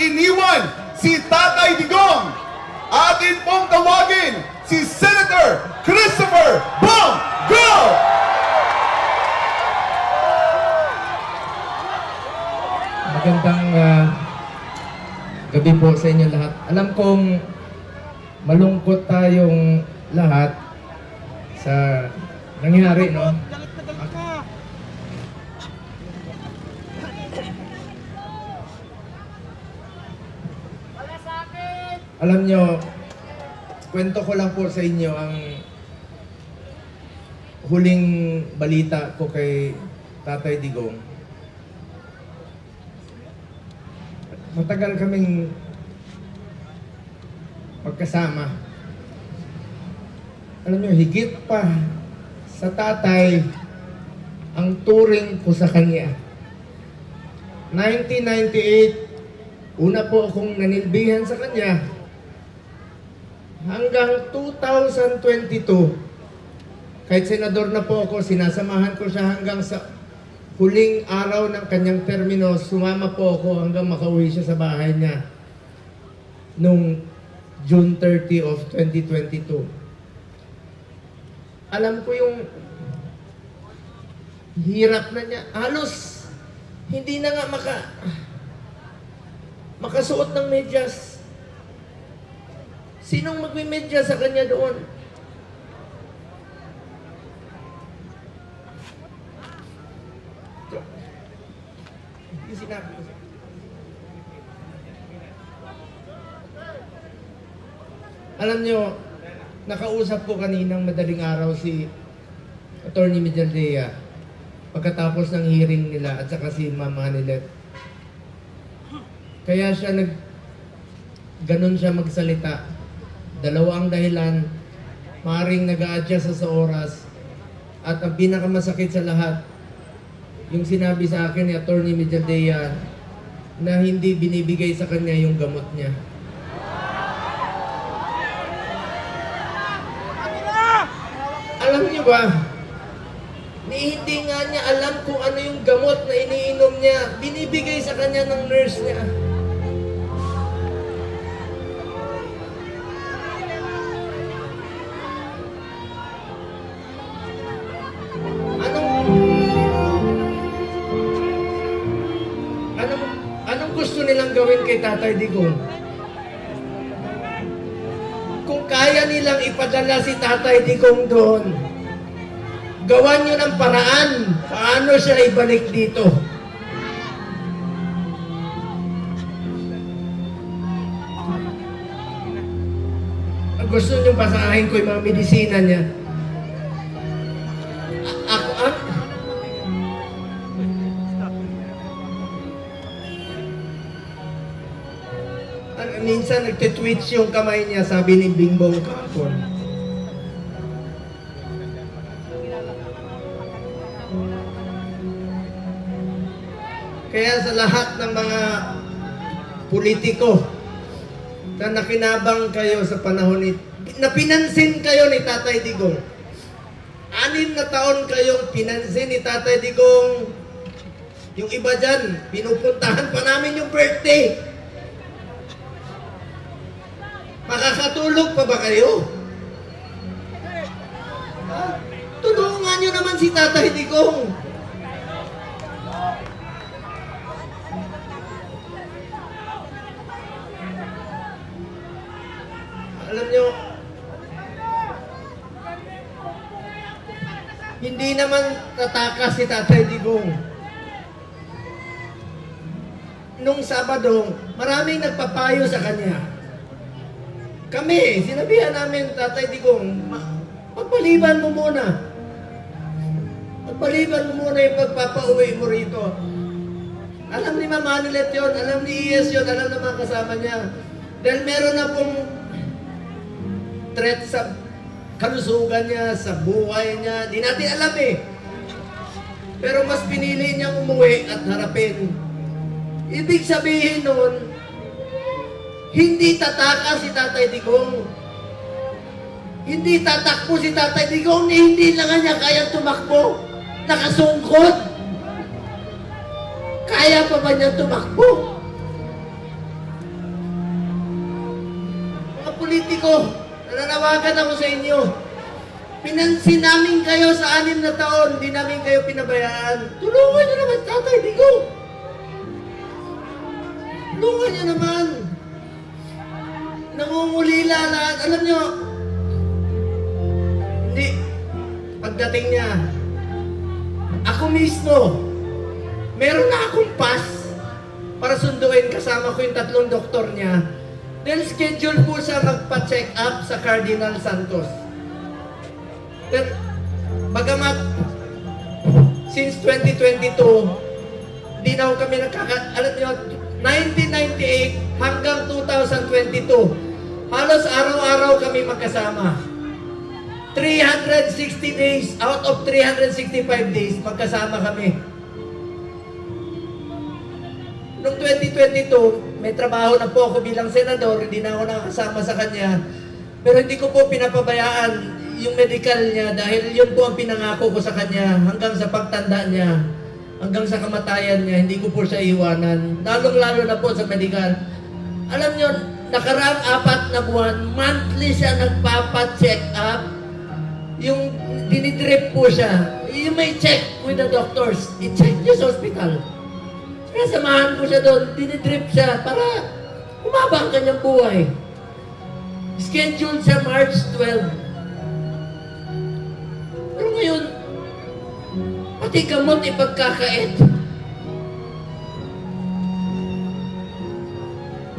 iniwan si Tatay Digong. Atin pong tawagin si Senator Christopher Bong Go! Magandang gabi po sa inyo lahat. Alam kong malungkot tayong lahat sa nangyari, no? Alam nyo, kwento ko lang po sa inyo ang huling balita ko kay Tatay Digong. Matagal kaming magkasama. Alam nyo, higit pa sa tatay ang turing ko sa kanya. 1998, una po akong nanilbihan sa kanya. Hanggang 2022, kahit senador na po ako, sinasamahan ko siya hanggang sa huling araw ng kanyang termino. Sumama po ako hanggang makauwi siya sa bahay niya nung June 30 of 2022. Alam ko yung hirap na niya. Halos hindi na nga makasuot ng medyas. Sinong magme-medyas sa kanya doon? Sinabi ko. Alam nyo, nakausap ko kaninang madaling araw si Attorney Medjaldea pagkatapos ng hearing nila at saka si Ma'am Hanilet. Kaya siya ganon siya magsalita. Dalawa ang dahilan, maaaring nag-a-adjust sa oras, at ang pinakamasakit sa lahat, yung sinabi sa akin ni Attorney Medjaldea na hindi binibigay sa kanya yung gamot niya. Alam niyo ba, hindi nga niya alam kung ano yung gamot na iniinom niya. Binibigay sa kanya ng nurse niya. Anong gusto nilang gawin kay Tatay Digong? Kung kaya nilang ipadala si Tatay Digong doon, gawan nyo ng paraan paano siya ibalik dito. Ang gusto nyo basahin ko yung mga medisina niya. Minsan nagtitwitch yung kamay niya, sabi ni Bingbong kahapon. Kaya sa lahat ng mga politiko na nakinabang kayo sa panahon na pinansin kayo ni Tatay Digong. 6 na taon kayong pinansin ni Tatay Digong. Yung iba dyan, pinupuntahan pa namin yung birthday. Makakatulog pa ba kayo? Tulungan nyo naman si Tatay Digong. Alam nyo, hindi naman tatakas si Tatay Digong. Nung Sabado, maraming nagpapayo sa kanya. Kami, sinabihan namin, Tatay Digong, pagpaliban mo muna. Pagpaliban mo muna yung pagpapauwi mo rito. Alam ni Ma'am Hanilet yun, alam ni Ies yun, alam ng mga kasama niya. Dahil meron na pong threat sa kalusugan niya, sa buhay niya. Di natin alam eh. Pero mas pinili niyang umuwi at harapin. Ibig sabihin nun, hindi tatakas si Tatay Digong. Hindi tatakbo si Tatay Digong, hindi lang niya kaya tumakbo. Nakasungkot. Kaya pa ba niya tumakbo? politiko, nananawagan ako sa inyo. Pinansin namin kayo sa 6 na taon, hindi namin kayo pinabayaan. Tulungan nyo naman, Tatay Digong. Tulungan nyo naman. Nangungulila lahat. Alam nyo, hindi, pagdating niya, ako mismo, meron na akong pass para sunduin, kasama ko yung 3 doktor niya. Then schedule po siya magpa-check up sa Cardinal Santos. Then, bagamat since 2022, di na kami alam niyo, 1998 hanggang 2022, halos araw-araw kami magkasama. 360 days, out of 365 days, magkasama kami. Noong 2022, may trabaho na po ako bilang senador, hindi na ako nakakasama sa kanya. Pero hindi ko po pinapabayaan yung medical niya dahil yun po ang pinangako ko sa kanya hanggang sa pagtanda niya, hanggang sa kamatayan niya, hindi ko po siya iwanan. Lalong-lalo na po sa medical. Alam niyo, nakaraang 4 na buwan, monthly siya nagpapa-check up. Yung dinidrip po siya. You may check with the doctors. I-check niyo sa hospital. Kaya samahan ko siya doon, dinidrip siya para umaba ang kanyang buhay. Scheduled siya March 12. Pero ngayon, pati gamot ipagkakait.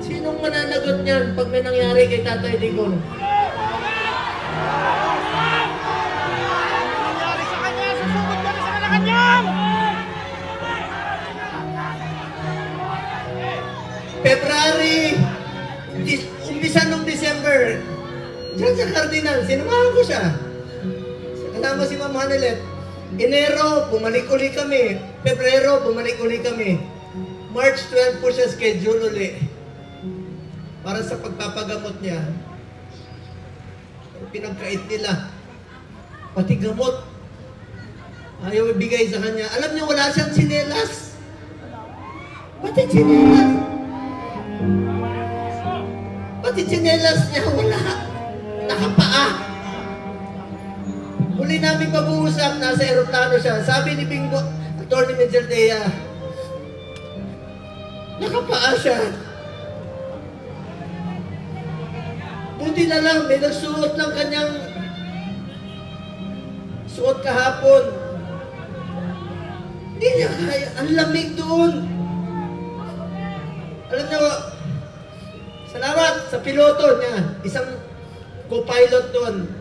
Sinong mananagot niyan pag may nangyari kay Tatay Digong? Nangyari sa kanya, susugod ka na sa Malacanang! February, umpisa nung December, dyan sa Cardinal, sinamahan ko siya. Kasama si Ma'am Hanelet. Enero, bumalik uli kami. Pebrero, bumalik uli kami. March 12 po siya schedule uli. Para sa pagpapagamot niya. Pinagkait nila. Pati gamot. Ayaw ibigay sa kanya. Alam niyo, wala siyang tsinelas. Pati tsinelas. Pati tsinelas niya, wala. Nakapaa. Huli namin pag-uusap, nasa aeroplano siya. Sabi ni Bingo, Atty. Mejaldea, nakapaa siya. Buti na lang, may nagsuot ng kanyang suot kahapon. Hindi niya kaya. Ang lamig doon. Alam niyo, salamat sa piloto niya. Isang co-pilot doon.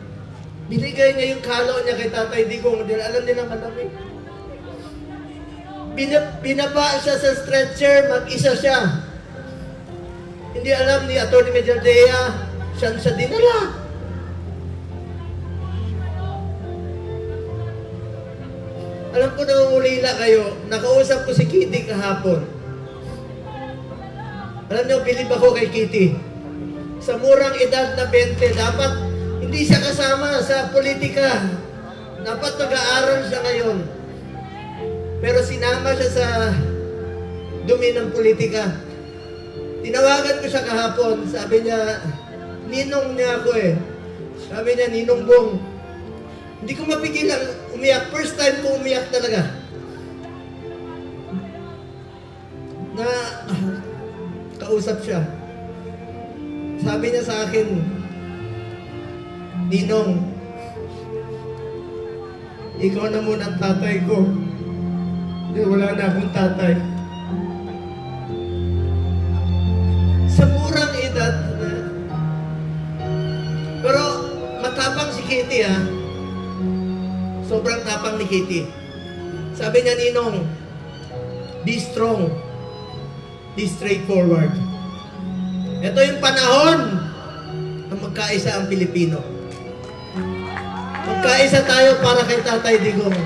Binigay niya yung kalo niya kay Tatay Digong. Alam nila malamig. Binaba siya sa stretcher, mag-isa siya. Hindi alam ni Atty. Mejaldea, siya dinala. Alam ko nangungulila kayo, nakausap ko si Kitty kahapon. Alam niyo, bilib ako kay Kitty. Sa murang edad na 20, dapat hindi siya kasama sa politika. Dapat mag-aaral siya ngayon. Pero sinama siya sa dumi ng politika. Tinawagan ko siya kahapon. Sabi niya, ninong niya ako eh. Sabi niya, Ninong Bong. Hindi ko mapigilan umiyak. First time ko umiyak talaga. Na kausap siya. Sabi niya sa akin, Ninong, ikaw na muna ang tatay ko. Hindi, wala na akong tatay. Sa murang edad na. Pero matapang si Kitty ha. Sobrang tapang ni Kitty. Sabi niya, Ninong, be strong. Be straightforward. Ito yung panahon na magkaisa ang Pilipino. Magkaisa tayo para kay Tatay Digong.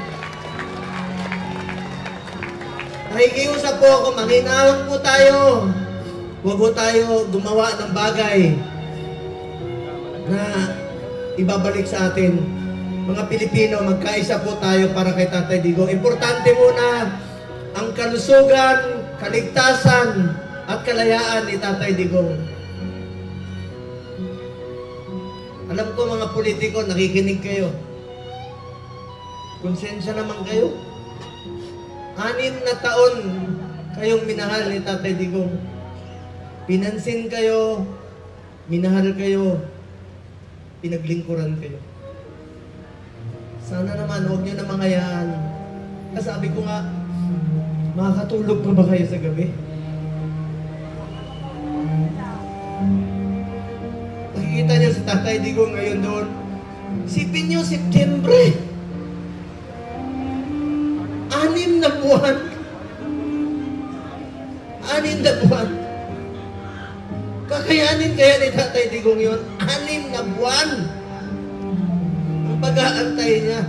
Nakikiusap po ako, manginahon po tayo. Huwag po tayo gumawa ng bagay na ibabalik sa atin. Mga Pilipino, magkaisa po tayo para kay Tatay Digong. Importante muna ang kalusugan, kaligtasan, at kalayaan ni Tatay Digong. Alam ko mga politiko, nakikinig kayo. Konsensya naman kayo. 6 na taon kayong minahal ni Tatay Digong. Pinansin kayo, minahal kayo, pinaglingkuran kayo. Sana naman, huwag niyo na mangayaan. Sabi ko nga, makakatulog pa ba kayo sa gabi? Nakikita niyo si Tatay Digong ngayon doon. Isipin niyo, Setyembre. 6 na buwan. 6 na buwan. Kakayanin kaya ni Tatay Digong yun? 6 na buwan. Ang pag-aantay niya.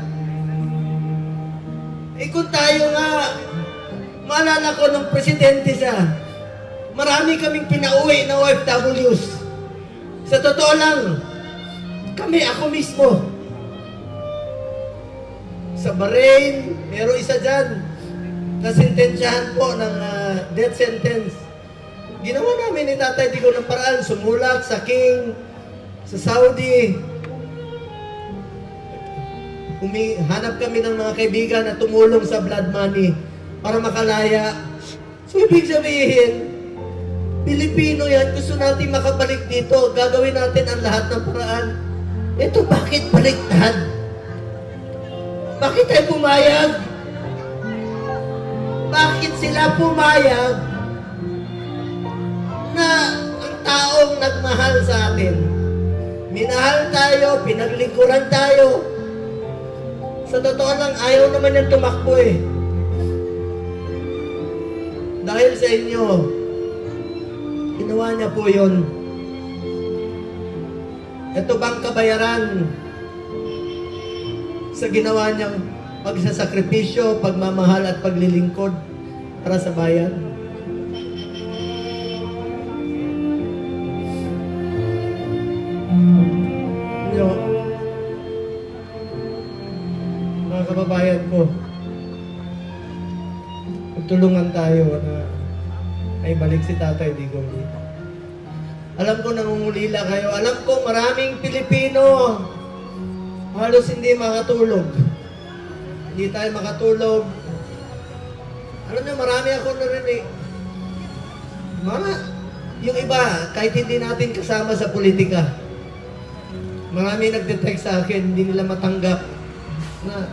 Kung tayo nga, maalala ko nung presidente siya, marami kaming pinauwi na OFWs. Sa totoo lang, ako mismo, sa Bahrain, meron isa dyan, nasintensyahan po ng death sentence. Ginawa namin ni Tatay Digong ng paraan, sumulat sa King, sa Saudi. Hanap kami ng mga kaibigan na tumulong sa blood money para makalaya. So, ibig sabihin, Pilipino yan, gusto natin makabalik dito, gagawin natin ang lahat ng paraan. Ito, bakit baliktad? Bakit tayo pumayag? Bakit sila pumayag na ang taong nagmahal sa atin? Minahal tayo, pinaglingkuran tayo. Sa totoo lang, ayaw naman yan tumakbo eh. Dahil sa inyo, ginawa niya po yun. Ito bang kabayaran sa ginawa niyang pagsasakripisyo, pagmamahal at paglilingkod para sa bayan? Mga kababayan ko, magtulungan tayo na ay balik si Tatay Digong. Alam ko nangungulila kayo. Alam ko maraming Pilipino halos hindi makatulog. Hindi tayo makatulog. Alam niyo, marami ako narinig. Yung iba, kahit hindi natin kasama sa politika, marami nagte-text sa akin, hindi nila matanggap na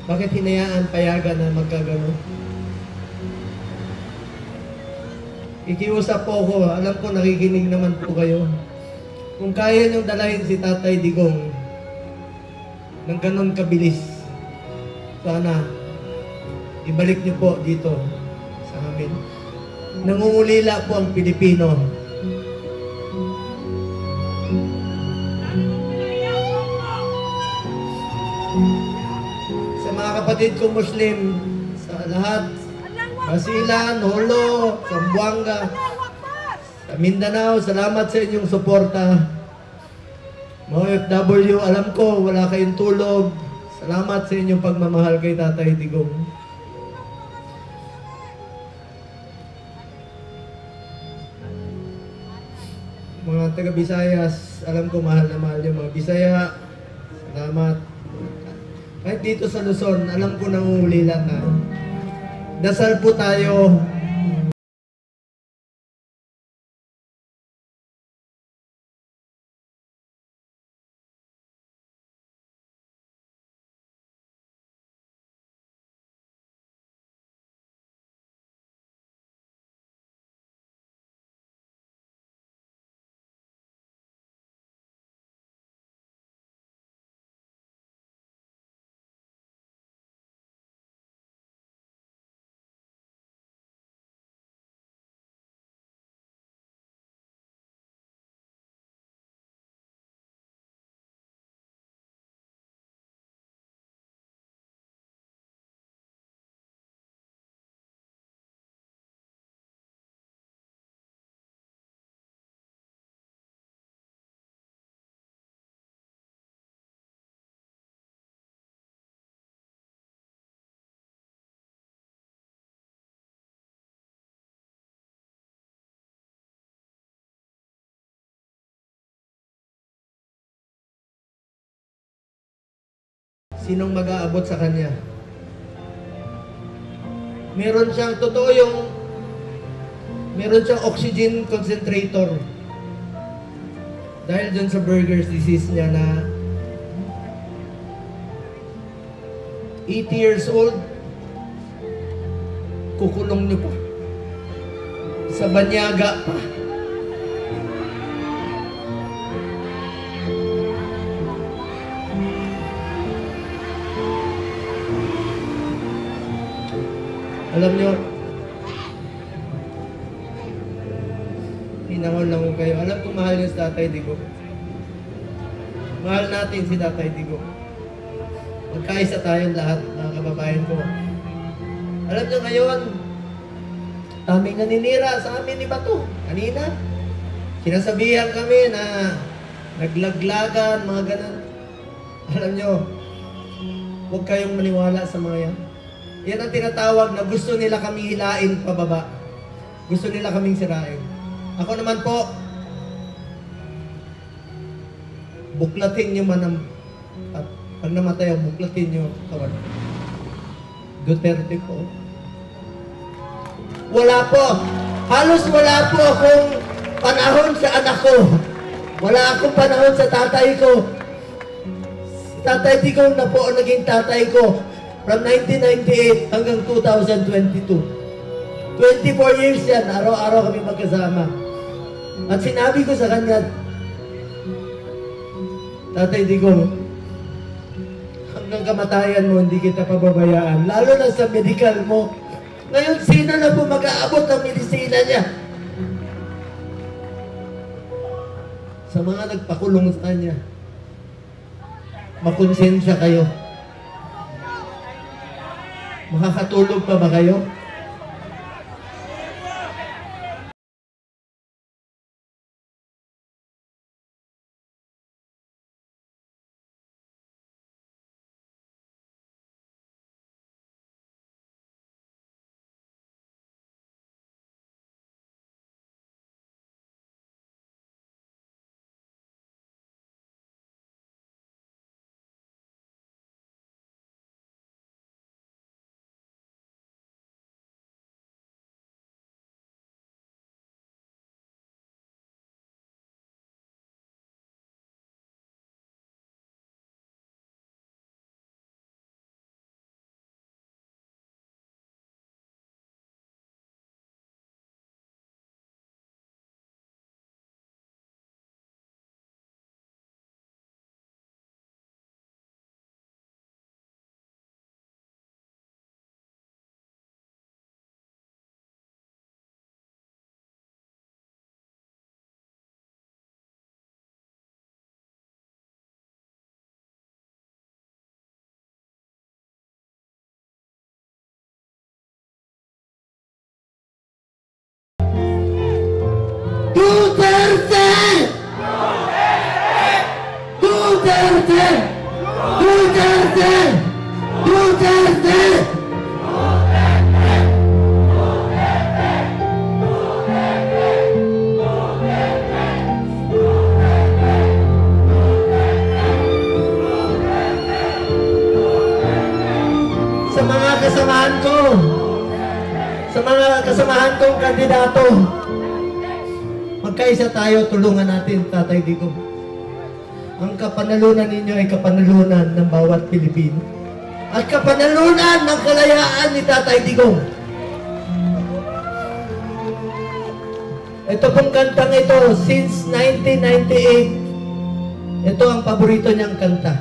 bakit hinayaan payagan na magkagano. Ikiusap po ako, alam ko nakikinig naman po kayo. Kung kaya niyong dalahin si Tatay Digong ng ganon kabilis, sana ibalik niyo po dito sa amin. Nangungulila po ang Pilipino. Sa mga kapatid ko Muslim, sa lahat, Basilan, Holo, Zamboanga, sa Mindanao, salamat sa inyong suporta. Mga OFW, alam ko, wala kayong tulog. Salamat sa inyong pagmamahal kay Tatay Digong. Mga taga-Visayas, alam ko mahal na mahal yung mga Bisaya. Salamat. Kahit dito sa Luzon, alam ko nangungulila na. Dasal po tayo Sinong mag-aabot sa kanya? Meron siyang, totoo yung, meron siyang oxygen concentrator. Dahil dun sa Buerger's disease niya na 80 years old, kukulong niyo pa. Sa banyaga pa. Alam nyo, hinangon lang ko kayo. Alam ko mahal niyo si Tatay Digo. Mahal natin si Tatay Digo. Magkaisa tayong lahat, mga kababayan ko. Alam nyo ngayon, aming naninira sa amin ni Bato. Kanina, sinasabihan kami na naglaglagan, mga ganun. Alam nyo, huwag kayong maniwala sa mga yan. Yan ang tinatawag na gusto nila kami hilain pababa. Gusto nila kaming sirain. Ako naman po, buklatin nyo man ang, at pag namatay ako, buklatin nyo kawan. Duterte po. Wala po. Halos wala po akong panahon sa anak ko. Wala akong panahon sa tatay ko. Si Tatay Digong na po ang naging tatay ko. From 1998 hanggang 2022. 24 years yan, araw-araw kami magkasama. At sinabi ko sa kanya, Tatay Digong, hanggang kamatayan mo, hindi kita pababayaan. Lalo na sa medical mo. Ngayon, sino na po mag-aabot ng medisina niya? Sa mga nagpakulong sa kanya, makonsensya kayo. Makakatulog pa ba kayo? Duterte! Duterte! Duterte! Duterte! Sa mga kasamahan ko, sa mga kasamahan kong kandidato, magkaisa tayo, tulungan natin, Tatay Digong. Ang kapanalunan ninyo ay kapanalunan ng bawat Pilipino. At kapanalunan ng kalayaan ni Tatay Digong. Ito pong kantang ito, since 1998, ito ang paborito niyang kanta.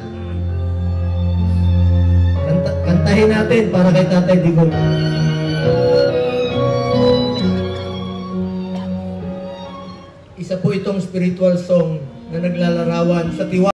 Kantahin natin para kay Tatay Digong. Isa po itong spiritual song na naglalarawan sa tiwala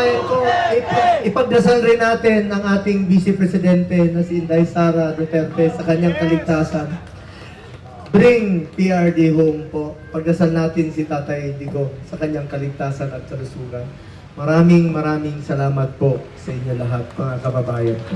kababayan ko, ipagdasal rin natin ang ating Vice Presidente na si Inday Sara Duterte sa kanyang kaligtasan. Bring PRD home po. Pagdasal natin si Tatay Digong sa kanyang kaligtasan at kalusugan. Maraming salamat po sa inyo lahat, mga kababayan ko.